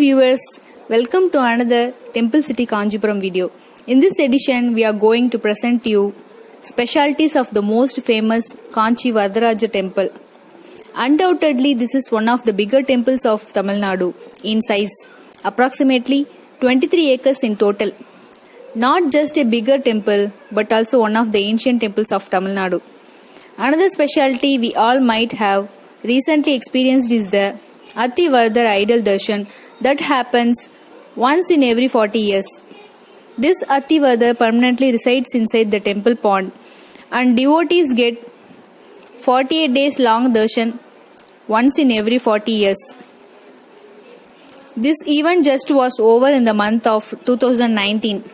viewers, welcome to another Temple City Kanjipuram video. In this edition, we are going to present you specialities of the most famous Kanchi Varadaraja temple. Undoubtedly, this is one of the bigger temples of Tamil Nadu in size, approximately 23 acres in total. Not just a bigger temple, but also one of the ancient temples of Tamil Nadu. Another specialty we all might have recently experienced is the Atti Varadar idol darshan that happens once in every 40 years. This Atti Varadar permanently resides inside the temple pond and devotees get 48 days long darshan once in every 40 years. This event just was over in the month of 2019.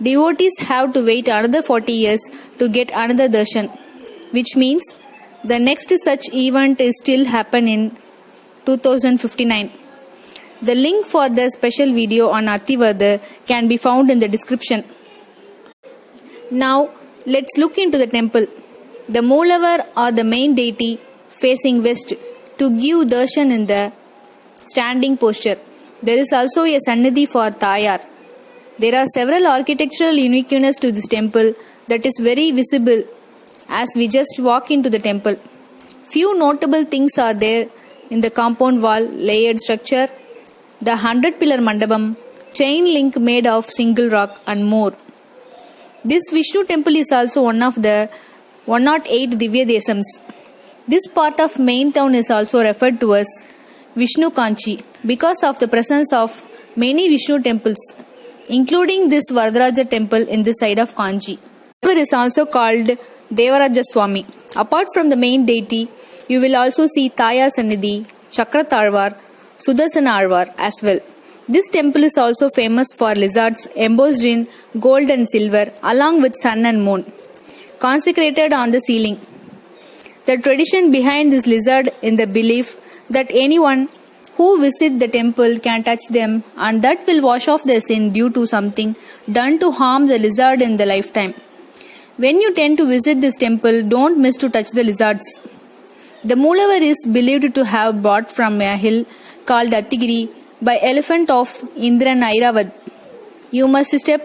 Devotees have to wait another 40 years to get another darshan, which means the next such event is still happen in 2059. The link for the special video on Atti Varadar can be found in the description. Now let's look into the temple. The Moolavar or the main deity facing west to give darshan in the standing posture. There is also a Sannidhi for Tayar. There are several architectural uniqueness to this temple that is very visible as we just walk into the temple. Few notable things are there in the compound wall layered structure, the 100-pillar mandapam, chain link made of single rock and more. This Vishnu temple is also one of the 108 Divya Desams. This part of main town is also referred to as Vishnu Kanchi because of the presence of many Vishnu temples, including this Varadaraja temple in this side of Kanchi. It is also called Devaraja Swami. Apart from the main deity, you will also see Taya Sannidhi, Chakra Talvar, Sudarsana Alvar as well. This temple is also famous for lizards embossed in gold and silver along with sun and moon, consecrated on the ceiling. The tradition behind this lizard in the belief that anyone who visits the temple can touch them and that will wash off their sin due to something done to harm the lizard in the lifetime. When you tend to visit this temple, don't miss to touch the lizards. The Moolavar is believed to have brought from a hill called Attigiri by elephant of Indran Airavad. You must step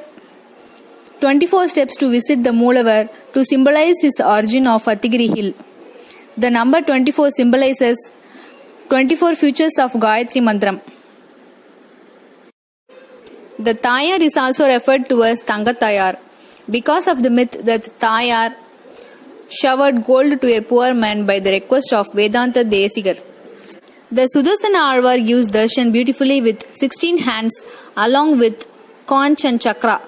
24 steps to visit the Moolavar to symbolize his origin of Attigiri hill. The number 24 symbolizes 24 features of Gayatri Mantram. The Tayar is also referred to as Tanga Tayar because of the myth that Tayar showered gold to a poor man by the request of Vedanta Desigar. The Sudarsana Alvar gives darshan beautifully with 16 hands along with conch and chakra.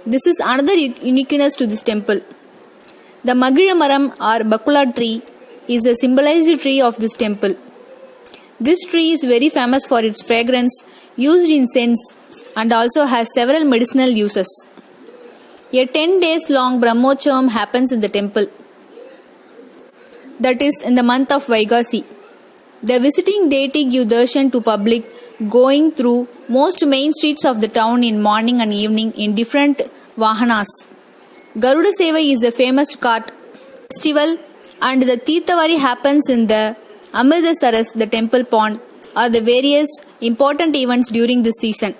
This is another uniqueness to this temple. The Magiramaram or Bakula tree is a symbolized tree of this temple. This tree is very famous for its fragrance used in scents and also has several medicinal uses. A 10 days long Brahmotsavam happens in the temple, that is in the month of Vaigasi. The visiting deity give darshan to public going through most main streets of the town in morning and evening in different vahanas. Garuda Seva is the famous cart festival and the Tirthavari happens in the Amritasaras, the temple pond, are the various important events during this season.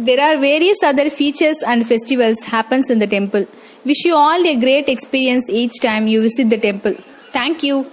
There are various other features and festivals happens in the temple. Wish you all a great experience each time you visit the temple. Thank you.